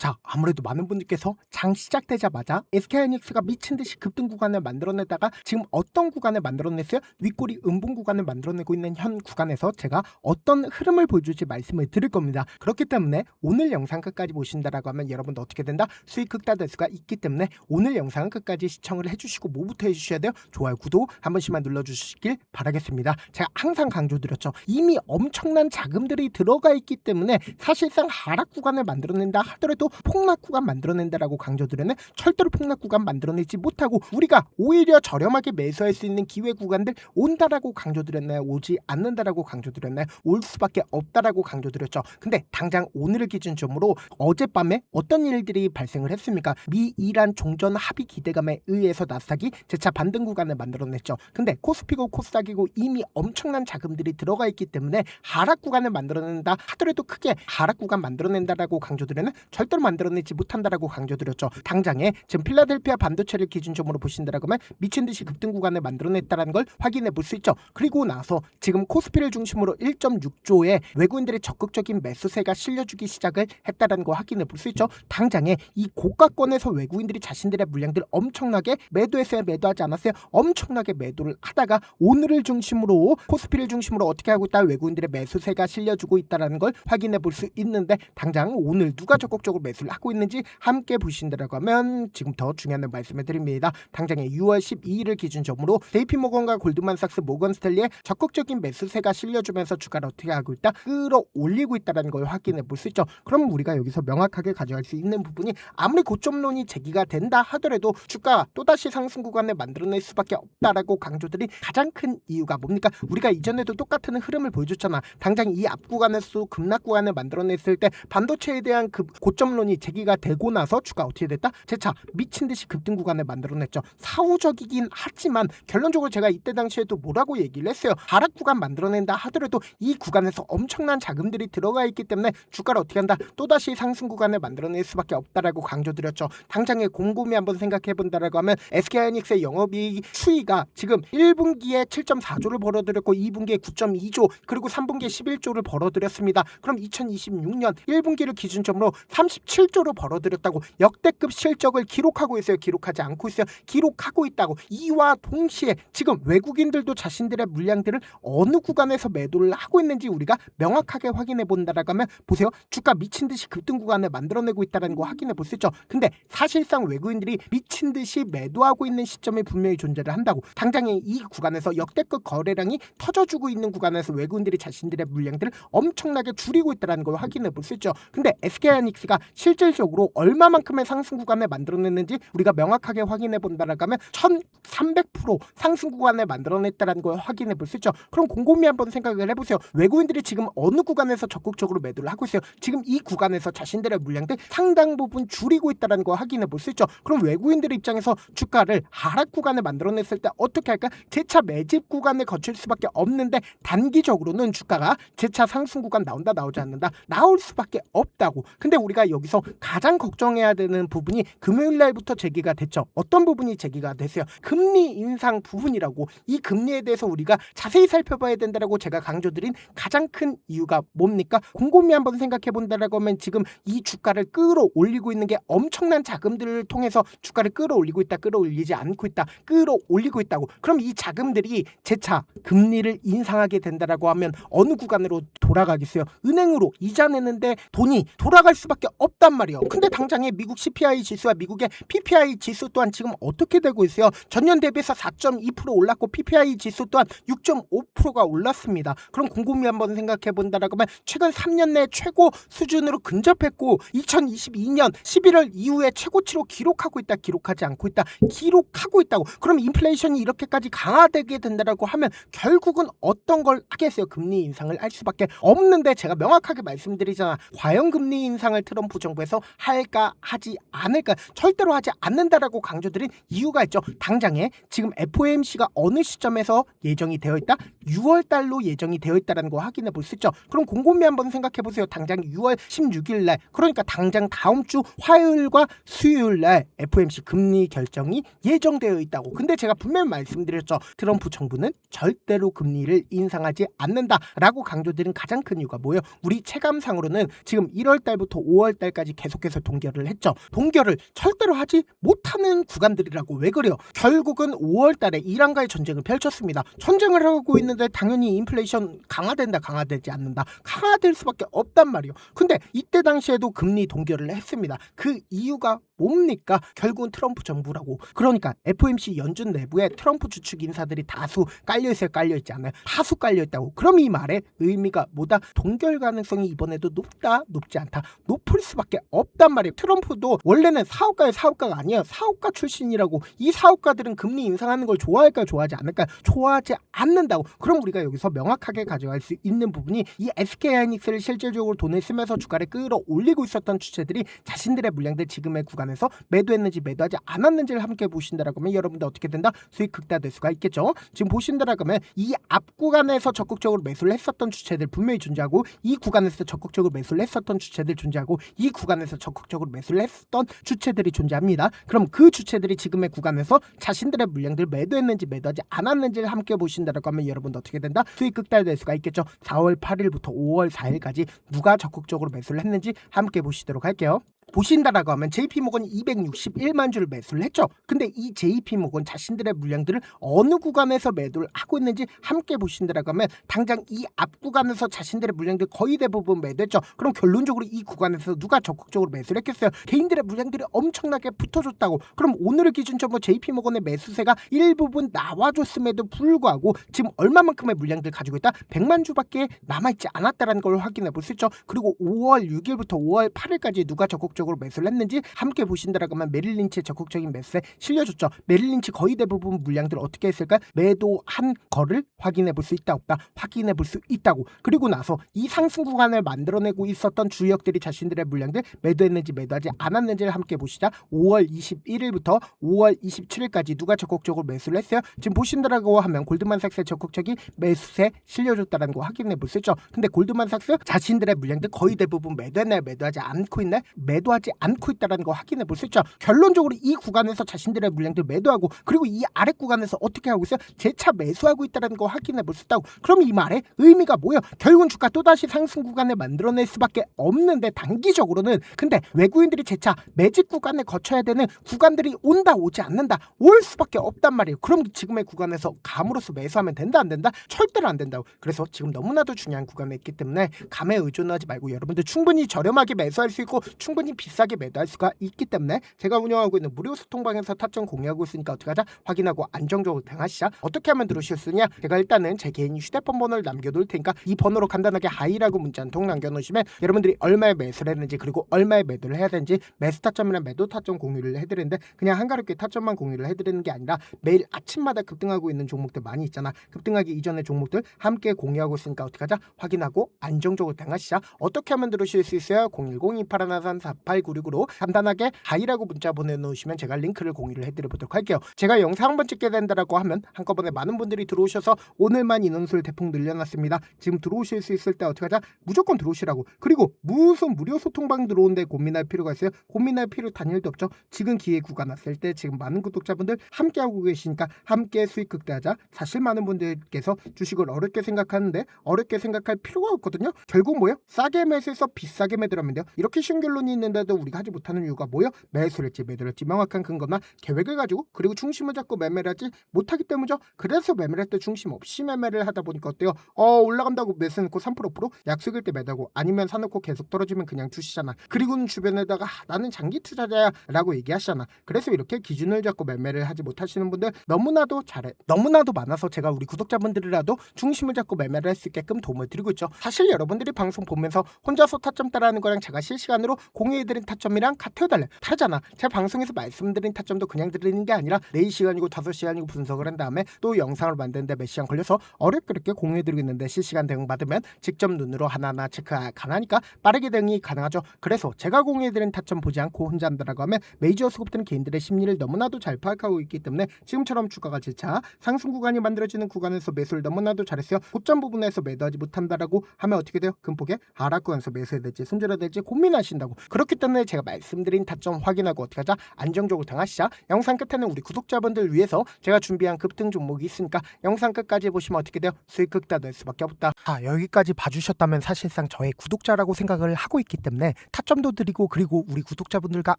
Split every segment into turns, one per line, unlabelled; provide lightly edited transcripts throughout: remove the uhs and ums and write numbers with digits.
자, 아무래도 많은 분들께서 장 시작되자마자 SK하이닉스가 미친듯이 급등 구간을 만들어내다가 지금 어떤 구간을 만들어냈어요? 윗꼬리 음봉 구간을 만들어내고 있는 현 구간에서 제가 어떤 흐름을 보여줄지 말씀을 드릴 겁니다. 그렇기 때문에 오늘 영상 끝까지 보신다라고 하면 여러분도 어떻게 된다? 수익 극대화될 수가 있기 때문에 오늘 영상은 끝까지 시청을 해주시고 뭐부터 해주셔야 돼요? 좋아요, 구독 한 번씩만 눌러주시길 바라겠습니다. 제가 항상 강조드렸죠. 이미 엄청난 자금들이 들어가 있기 때문에 사실상 하락 구간을 만들어낸다 하더라도 폭락 구간 만들어낸다라고 강조드렸네. 절대로 폭락 구간 만들어내지 못하고 우리가 오히려 저렴하게 매수할 수 있는 기회 구간들 온다라고 강조드렸나요? 오지 않는다라고 강조드렸나요? 올 수밖에 없다라고 강조드렸죠. 근데 당장 오늘을 기준점으로 어젯밤에 어떤 일들이 발생을 했습니까? 미 이란 종전 합의 기대감에 의해서 나스닥이 재차 반등 구간을 만들어냈죠. 근데 코스피고 코스닥이고 이미 엄청난 자금들이 들어가 있기 때문에 하락 구간을 만들어낸다 하더라도 크게 하락 구간 만들어낸다라고 강조드렸네. 절대로 만들어내지 못한다라고 강조드렸죠. 당장에 지금 필라델피아 반도체를 기준점으로 보신다라고 하면 미친듯이 급등 구간을 만들어냈다는 걸 확인해 볼 수 있죠. 그리고 나서 지금 코스피를 중심으로 1.6조의 외국인들의 적극적인 매수세가 실려주기 시작을 했다는 거 확인해 볼 수 있죠. 당장에 이 고가권에서 외국인들이 자신들의 물량들 엄청나게 매도했어요? 매도하지 않았어요? 엄청나게 매도를 하다가 오늘을 중심으로 코스피를 중심으로 어떻게 하고 있다? 외국인들의 매수세가 실려주고 있다는 걸 확인해 볼 수 있는데 당장 오늘 누가 적극적으로 매수를 하고 있는지 함께 보신다라고 하면 지금 더 중요한 말씀을 드립니다. 당장에 6월 12일을 기준점으로 JP모건과 골드만삭스, 모건스탠리의 적극적인 매수세가 실려주면서 주가를 어떻게 하고 있다? 끌어올리고 있다는 걸 확인해 볼 수 있죠. 그럼 우리가 여기서 명확하게 가져갈 수 있는 부분이 아무리 고점론이 제기가 된다 하더라도 주가가 또다시 상승 구간을 만들어낼 수밖에 없다라고 강조드린 가장 큰 이유가 뭡니까? 우리가 이전에도 똑같은 흐름을 보여줬잖아. 당장 이 앞 구간에서 급락 구간을 만들어냈을 때 반도체에 대한 그 고점론이 제기가 되고 나서 주가 어떻게 됐다? 재차 미친듯이 급등 구간을 만들어냈죠. 사후적이긴 하지만 결론적으로 제가 이때 당시에도 뭐라고 얘기를 했어요. 하락 구간 만들어낸다 하더라도 이 구간에서 엄청난 자금들이 들어가 있기 때문에 주가를 어떻게 한다? 또다시 상승 구간을 만들어낼 수밖에 없다라고 강조드렸죠. 당장에 곰곰이 한번 생각해 본다라고 하면 SK하이닉스의 영업이익 추이가 지금 1분기에 7.4조를 벌어들였고 2분기에 9.2조 그리고 3분기에 11조를 벌어들였습니다. 그럼 2026년 1분기를 기준점으로 37조를 벌어들였다고 역대급 실적을 기록하고 있어요? 기록하지 않고 있어요? 기록하고 있다고. 이와 동시에 지금 외국인들도 자신들의 물량들을 어느 구간에서 매도를 하고 있는지 우리가 명확하게 확인해 본다라고 하면 보세요. 주가 미친듯이 급등 구간을 만들어내고 있다는 거 확인해 볼 수 있죠. 근데 사실상 외국인들이 미친듯이 매도하고 있는 시점이 분명히 존재를 한다고. 당장에 이 구간에서 역대급 거래량이 터져주고 있는 구간에서 외국인들이 자신들의 물량들을 엄청나게 줄이고 있다는 걸 확인해 볼 수 있죠. 근데 SK하이닉스가 실질적으로 얼마만큼의 상승 구간을 만들어냈는지 우리가 명확하게 확인해 본다라고 하면 1300% 상승 구간을 만들어냈다는 걸 확인해 볼 수 있죠. 그럼 곰곰이 한번 생각을 해보세요. 외국인들이 지금 어느 구간에서 적극적으로 매도를 하고 있어요? 지금 이 구간에서 자신들의 물량들 상당 부분 줄이고 있다는 걸 확인해 볼 수 있죠. 그럼 외국인들 입장에서 주가를 하락 구간을 만들어냈을 때 어떻게 할까? 재차 매집 구간을 거칠 수밖에 없는데 단기적으로는 주가가 재차 상승 구간 나온다 나오지 않는다 나올 수밖에 없다고. 근데 우리가 여기서 가장 걱정해야 되는 부분이 금요일 날부터 제기가 됐죠. 어떤 부분이 제기가 됐어요? 금리 인상 부분이라고. 이 금리에 대해서 우리가 자세히 살펴봐야 된다라고 제가 강조드린 가장 큰 이유가 뭡니까? 곰곰이 한번 생각해 본다라고 하면 지금 이 주가를 끌어올리고 있는 게 엄청난 자금들을 통해서 주가를 끌어올리고 있다, 끌어올리지 않고 있다, 끌어올리고 있다고. 그럼 이 자금들이 재차 금리를 인상하게 된다라고 하면 어느 구간으로 돌아가겠어요? 은행으로 이자 내는데 돈이 돌아갈 수밖에 없단 말이에요. 근데 당장에 미국 CPI 지수와 미국의 PPI 지수 또한 지금 어떻게 되고 있어요? 전년 대비해서 4.2% 올랐고 PPI 지수 또한 6.5%가 올랐습니다. 그럼 곰곰이 한번 생각해 본다라고 하면 최근 3년 내 최고 수준으로 근접했고 2022년 11월 이후에 최고치로 기록하고 있다, 기록하지 않고 있다, 기록하고 있다고. 그럼 인플레이션이 이렇게까지 강화되게 된다라고 하면 결국은 어떤 걸 하겠어요? 금리 인상을 할 수밖에 없는데 제가 명확하게 말씀드리잖아. 과연 금리 인상을 트럼프 정부에서 할까 하지 않을까? 절대로 하지 않는다라고 강조드린 이유가 있죠. 당장에 지금 FOMC가 어느 시점에서 예정이 되어 있다? 6월 달로 예정이 되어 있다는 거 확인해 볼 수 있죠. 그럼 곰곰이 한번 생각해 보세요. 당장 6월 16일 날, 그러니까 당장 다음 주 화요일과 수요일 날 FOMC 금리 결정이 예정되어 있다고. 근데 제가 분명히 말씀드렸죠. 트럼프 정부는 절대로 금리를 인상하지 않는다라고 강조드린 가장 큰 이유가 뭐예요? 우리 체감상으로는 지금 1월 달부터 5월 달 4할까지 계속해서 동결을 했죠. 동결을 절대로 하지 못하는 구간들이라고. 왜 그래요? 결국은 5월달에 이란과의 전쟁을 펼쳤습니다. 전쟁을 하고 있는데 당연히 인플레이션 강화되지 않는다. 강화될 수밖에 없단 말이에요. 근데 이때 당시에도 금리 동결을 했습니다. 그 이유가 뭡니까? 결국은 트럼프 정부라고. 그러니까 FOMC 연준 내부에 트럼프 주축 인사들이 다수 깔려있어요? 깔려있지 않아요? 다수 깔려있다고. 그럼 이 말의 의미가 뭐다? 동결 가능성이 이번에도 높다? 높지 않다? 높을 수밖에 없단 말이에요. 트럼프도 원래는 사업가의 사업가가 아니에요. 사업가 출신이라고. 이 사업가들은 금리 인상하는 걸 좋아할까요? 좋아하지 않을까요? 좋아하지 않는다고. 그럼 우리가 여기서 명확하게 가져갈 수 있는 부분이 이 SK하이닉스를 실질적으로 돈을 쓰면서 주가를 끌어올리고 있었던 주체들이 자신들의 물량들 지금의 구간에서 매도했는지 매도하지 않았는지를 함께 보신다라고 하면 여러분들 어떻게 된다? 수익 극대화될 수가 있겠죠. 지금 보신다라고 하면 이 앞 구간에서 적극적으로 매수를 했었던 주체들 분명히 존재하고, 이 구간에서 적극적으로 매수를 했었던 주체들 존재하고, 이 구간에서 적극적으로 매수를 했었던 주체들이 존재합니다. 그럼 그 주체들이 지금의 구간에서 자신들의 물량들 매도했는지 매도하지 않았는지를 함께 보신다라고 하면 여러분들 어떻게 된다? 수익 극대화될 수가 있겠죠. 4월 8일부터 5월 4일까지 누가 적극적으로 매수를 했는지 함께 보시도록 할게요. 보신다라고 하면 JP모건이 261만 주를 매수를 했죠. 근데 이 JP모건 자신들의 물량들을 어느 구간에서 매도를 하고 있는지 함께 보신다라고 하면 당장 이 앞 구간에서 자신들의 물량들 거의 대부분 매도했죠. 그럼 결론적으로 이 구간에서 누가 적극적으로 매수를 했겠어요? 개인들의 물량들이 엄청나게 붙어줬다고. 그럼 오늘의 기준점으로 JP모건의 매수세가 일부분 나와줬음에도 불구하고 지금 얼마만큼의 물량들 가지고 있다? 100만 주밖에 남아있지 않았다는 걸 확인해 볼 수 있죠. 그리고 5월 6일부터 5월 8일까지 누가 적극적으로 매수를 했는지 함께 보신다라고 하면 메릴 린치의 적극적인 매수에 실려줬죠. 메릴 린치 거의 대부분 물량들 어떻게 했을까? 매도한 거를 확인해 볼 수 있다 없다? 확인해 볼 수 있다고. 그리고 나서 이 상승 구간을 만들어내고 있었던 주역들이 자신들의 물량들 매도했는지 매도하지 않았는지를 함께 보시자. 5월 21일부터 5월 27일까지 누가 적극적으로 매수를 했어요? 지금 보신다라고 하면 골드만삭스의 적극적인 매수세 실려줬다는 거 확인해 볼 수 있죠. 근데 골드만삭스 자신들의 물량들 거의 대부분 매도했나요? 매도하지 않고 있나요? 매도하지 않고 있다는 거 확인해 볼 수 있죠. 결론적으로 이 구간에서 자신들의 물량들 매도하고, 그리고 이 아래 구간에서 어떻게 하고 있어요? 재차 매수하고 있다는 거 확인해 볼 수 있다고. 그럼 이 말의 의미가 뭐예요? 결국은 주가 또다시 상승 구간을 만들어낼 수밖에 없는데 단기적으로는. 근데 외국인들이 재차 매집 구간을 거쳐야 되는 구간들이 온다 오지 않는다? 올 수밖에 없단 말이에요. 그럼 지금의 구간에서 감으로써 매수하면 된다 안 된다? 절대로 안 된다고. 그래서 지금 너무나도 중요한 구간에 있기 때문에 감에 의존하지 말고 여러분들 충분히 저렴하게 매수할 수 있고 충분히 비싸게 매도할 수가 있기 때문에 제가 운영하고 있는 무료 소통방에서 타점 공유하고 있으니까 어떻게 하자? 확인하고 안정적으로 대응하시자. 어떻게 하면 들어오실 수 있냐? 제가 일단은 제 개인 휴대폰 번호를 남겨놓을 테니까 이 번호로 간단하게 하이라고 문자 한 통 남겨놓으시면 여러분들이 얼마에 매수를 했는지 그리고 얼마에 매도를 해야 되는지 매수 타점이랑 매도 타점 공유를 해드리는데, 그냥 한가롭게 타점만 공유를 해드리는 게 아니라 매일 아침마다 급등하고 있는 종목들 많이 있잖아. 급등하기 이전의 종목들 함께 공유하고 있으니까 어떻게 하자? 확인하고 안정적으로 대응하시자. 어떻게 하면 들어오실 수 있어요? 010-2813-4896으로 간단하게 하이라고 문자 보내놓으시면 제가 링크를 공유를 해드려보도록 할게요. 제가 영상 한번 찍게 된다라고 하면 한꺼번에 많은 분들이 들어오셔서 오늘만 인원수를 대폭 늘려놨습니다. 지금 들어오실 수 있을 때 어떻게 하자? 무조건 들어오시라고. 그리고 무슨 무료 소통방 들어오는데 고민할 필요가 있어요? 고민할 필요 단일도 없죠. 지금 기회 구간 왔을 때 지금 많은 구독자분들 함께하고 계시니까 함께 수익 극대화자. 사실 많은 분들께서 주식을 어렵게 생각하는데 어렵게 생각할 필요가 없거든요. 결국 뭐예요? 싸게 매수해서 비싸게 매도하면 돼요. 이렇게 쉬운 결론이 있는데도 우리가 하지 못하는 이유가 뭐예요? 매수를 했지 매도를 했지 명확한 근거나 계획을 가지고, 그리고 중심을 잡고 매매를 하지 못하기 때문이죠. 그래서 매매를 할 때 중심 없이 매매를 하다 보니까 어때요? 올라간다고 매수해놓고 3% 약속일 때 매도하고, 아니면 사놓고 계속 떨어지면 그냥 주시잖아. 그리고는 주변에다가 나는 장기 투자자야 라고 얘기하시잖아. 그래서 이렇게 기준을 잡고 매매를 하지 못하시는 분들 너무나도 잘해. 너무나도 많아서 제가 우리 구독자분들이라도 중심을 잡고 매매를 할 수 있게끔 도움을 드리고 있죠. 사실 여러분들이 방송 보면서 혼자서 타점 따라하는 거랑 제가 실시간으로 공유해드린 타점이랑 같아요? 다르잖아. 제가 방송에서 말씀드린 타점도 그냥 드리는 게 아니라 4시간이고 5시간이고 분석을 한 다음에 또 영상을 만드는데 몇 시간 걸려서 어렵게 이렇게 공유해드리고 있는데, 실시간 대응 받으면 직접 눈으로 하나하나 체크가 가능하니까 빠르게 대응이 가능하죠. 그래서 제가 공유해드린 타점 보지 않고 혼자 한다라고 하면 메이저 수급들은 개인들의 심리를 너무나도 잘 파악하고 있기 때문에 지금처럼 주가가 재차 상승 구간이 만들어지는 구간에서 매수를 너무나도 잘했어요. 고점 부분에서 매도하지 못한다라고 하면 어떻게 돼요? 금폭에 하락 구간에서 매수해야 될지 손절해야 될지 고민하신다고. 그렇기 그렇기 때문에 제가 말씀드린 타점 확인하고 어떻게 하자? 안정적으로 등하시자. 영상 끝에는 우리 구독자분들 위해서 제가 준비한 급등 종목이 있으니까 영상 끝까지 보시면 어떻게 돼요? 수익 극단될 수밖에 없다. 여기까지 봐주셨다면 사실상 저의 구독자라고 생각을 하고 있기 때문에 타점도 드리고 그리고 우리 구독자분들과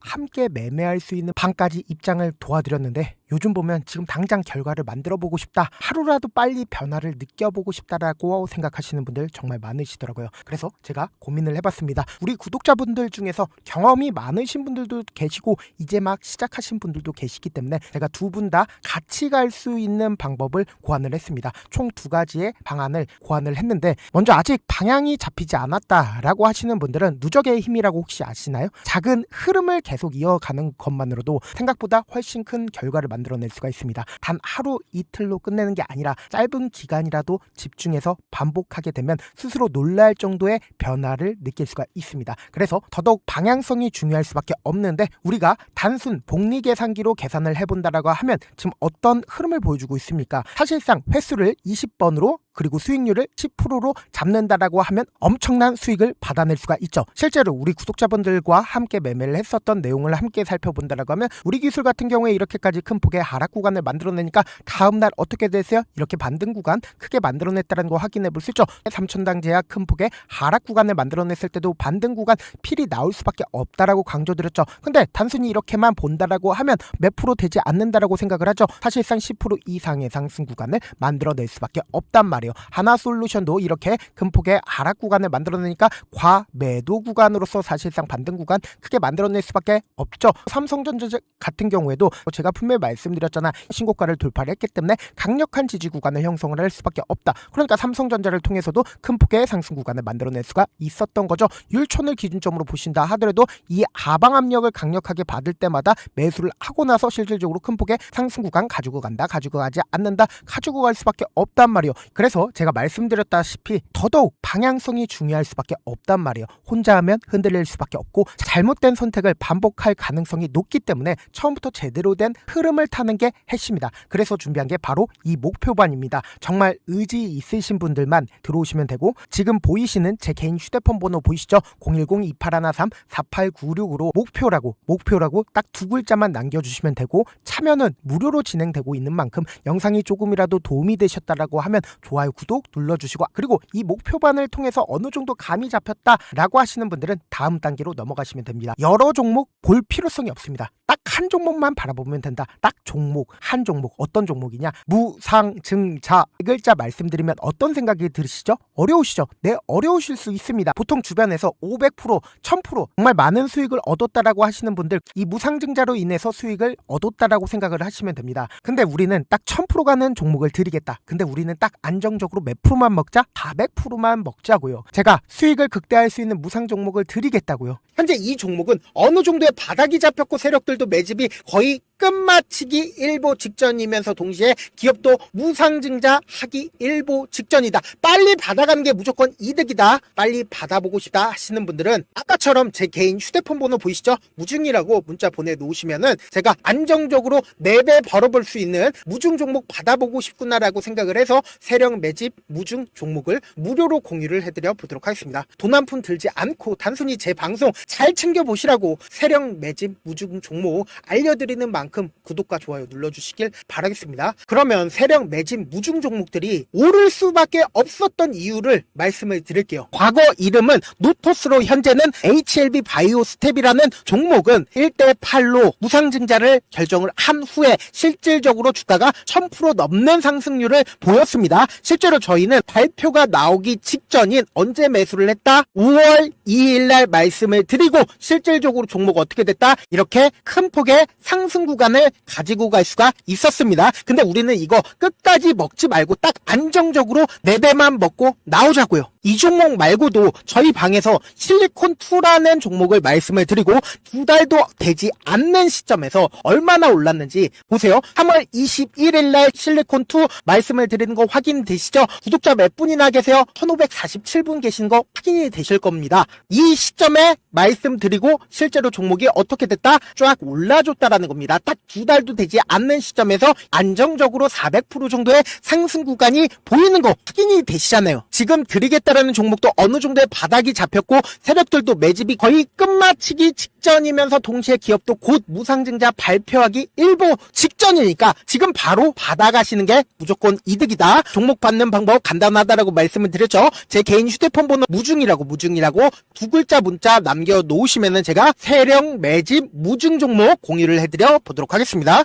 함께 매매할 수 있는 방까지 입장을 도와드렸는데, 요즘 보면 지금 당장 결과를 만들어 보고 싶다, 하루라도 빨리 변화를 느껴보고 싶다라고 생각하시는 분들 정말 많으시더라고요. 그래서 제가 고민을 해봤습니다. 우리 구독자분들 중에서 경험이 많으신 분들도 계시고 이제 막 시작하신 분들도 계시기 때문에 제가 두 분 다 같이 갈 수 있는 방법을 고안을 했습니다. 총 2가지의 방안을 고안을 했는데, 먼저 아직 방향이 잡히지 않았다라고 하시는 분들은 누적의 힘이라고 혹시 아시나요? 작은 흐름을 계속 이어가는 것만으로도 생각보다 훨씬 큰 결과를 만들어낼 수가 있습니다. 단 하루 이틀로 끝내는 게 아니라 짧은 기간이라도 집중해서 반복하게 되면 스스로 놀랄 정도의 변화를 느낄 수가 있습니다. 그래서 더더욱 방향성이 중요할 수밖에 없는데, 우리가 단순 복리 계산기로 계산을 해본다라고 하면 지금 어떤 흐름을 보여주고 있습니까? 사실상 횟수를 20번으로 그리고 수익률을 10%로 잡는다라고 하면 엄청난 수익을 받아낼 수가 있죠. 실제로 우리 구독자분들과 함께 매매를 했었던 내용을 함께 살펴본다라고 하면 우리 기술 같은 경우에 이렇게까지 큰 폭의 하락 구간을 만들어내니까 다음날 어떻게 됐어요? 이렇게 반등 구간 크게 만들어냈다는 거 확인해 볼 수 있죠. 3천당 제약 큰 폭의 하락 구간을 만들어냈을 때도 반등 구간 필이 나올 수밖에 없다라고 강조드렸죠. 근데 단순히 이렇게만 본다라고 하면 몇 프로 되지 않는다라고 생각을 하죠. 사실상 10% 이상의 상승 구간을 만들어낼 수밖에 없단 말이에요. 하나솔루션도 이렇게 큰 폭의 하락 구간을 만들어내니까 과매도 구간으로서 사실상 반등 구간 크게 만들어낼 수밖에 없죠. 삼성전자 같은 경우에도 제가 분명히 말씀드렸잖아. 신고가를 돌파를 했기 때문에 강력한 지지 구간을 형성을 할 수밖에 없다. 그러니까 삼성전자를 통해서도 큰 폭의 상승 구간을 만들어낼 수가 있었던 거죠. 율촌을 기준점으로 보신다 하더라도 이 하방 압력을 강력하게 받을 때마다 매수를 하고 나서 실질적으로 큰 폭의 상승 구간 가지고 간다, 가지고 가지 않는다, 가지고 갈 수밖에 없단 말이에요. 그래서 제가 말씀드렸다시피 더더욱 방향성이 중요할 수밖에 없단 말이에요. 혼자 하면 흔들릴 수밖에 없고 잘못된 선택을 반복할 가능성이 높기 때문에 처음부터 제대로 된 흐름을 타는 게 핵심이다. 그래서 준비한 게 바로 이 목표반입니다. 정말 의지 있으신 분들만 들어오시면 되고, 지금 보이시는 제 개인 휴대폰 번호 보이시죠? 010-2813-4896으로 목표라고 딱 2글자만 남겨주시면 되고, 참여는 무료로 진행되고 있는 만큼 영상이 조금이라도 도움이 되셨다라고 하면 좋아요, 구독 눌러주시고, 그리고 이 목표반을 통해서 어느 정도 감이 잡혔다라고 하시는 분들은 다음 단계로 넘어가시면 됩니다. 여러 종목 볼 필요성이 없습니다. 딱 한 종목만 바라보면 된다. 딱 종목, 한 종목. 어떤 종목이냐? 무상증자. 이 글자 말씀드리면 어떤 생각이 들으시죠? 어려우시죠? 네, 어려우실 수 있습니다. 보통 주변에서 500%, 1000% 정말 많은 수익을 얻었다라고 하시는 분들, 이 무상증자로 인해서 수익을 얻었다라고 생각을 하시면 됩니다. 근데 우리는 딱 1000% 가는 종목을 드리겠다. 근데 우리는 딱 안정적으로 몇 프로만 먹자? 400%만 먹자고요. 제가 수익을 극대화할 수 있는 무상 종목을 드리겠다고요. 현재 이 종목은 어느 정도의 바닥이 잡혔고 세력들도 매집이 거의 끝마치기 일보 직전이면서 동시에 기업도 무상증자하기 일보 직전이다. 빨리 받아가는 게 무조건 이득이다. 빨리 받아보고 싶다 하시는 분들은 아까처럼 제 개인 휴대폰 번호 보이시죠? 무중이라고 문자 보내놓으시면은 제가 안정적으로 4배 벌어볼 수 있는 무중 종목 받아보고 싶구나라고 생각을 해서 세력 매집 무중 종목을 무료로 공유를 해드려 보도록 하겠습니다. 돈 한 푼 들지 않고 단순히 제 방송 잘 챙겨보시라고 세력 매집 무중 종목 알려드리는 만큼 구독과 좋아요 눌러주시길 바라겠습니다. 그러면 세력 매집 무중 종목들이 오를 수밖에 없었던 이유를 말씀을 드릴게요. 과거 이름은 노토스로 현재는 HLB 바이오스텝이라는 종목은 1대8로 무상증자를 결정을 한 후에 실질적으로 주가가 1000% 넘는 상승률을 보였습니다. 실제로 저희는 발표가 나오기 직전인 언제 매수를 했다? 5월 2일날 말씀을 드리고 실질적으로 종목 어떻게 됐다? 이렇게 큰 폭의 상승 구간을 가지고 갈 수가 있었습니다. 근데 우리는 이거 끝까지 먹지 말고 딱 안정적으로 4배만 먹고 나오자고요. 이 종목 말고도 저희 방에서 실리콘2라는 종목을 말씀을 드리고 2달도 되지 않는 시점에서 얼마나 올랐는지 보세요. 3월 21일날 실리콘2 말씀을 드리는 거 확인되시죠? 구독자 몇 분이나 계세요? 1547분 계신 거 확인이 되실 겁니다. 이 시점에 말씀드리고 실제로 종목이 어떻게 됐다? 쫙 올라줬다라는 겁니다. 딱 2달도 되지 않는 시점에서 안정적으로 400% 정도의 상승 구간이 보이는 거 확인이 되시잖아요. 지금 드리겠다 있다라는 종목도 어느 정도의 바닥이 잡혔고 세력들도 매집이 거의 끝마치기 직전이면서 동시에 기업도 곧 무상증자 발표하기 일보 직전이니까 지금 바로 받아가시는 게 무조건 이득이다. 종목 받는 방법 간단하다라고 말씀을 드렸죠. 제 개인 휴대폰 번호 무중이라고 두 글자 문자 남겨놓으시면은 제가 세력 매집 무중 종목 공유를 해드려 보도록 하겠습니다.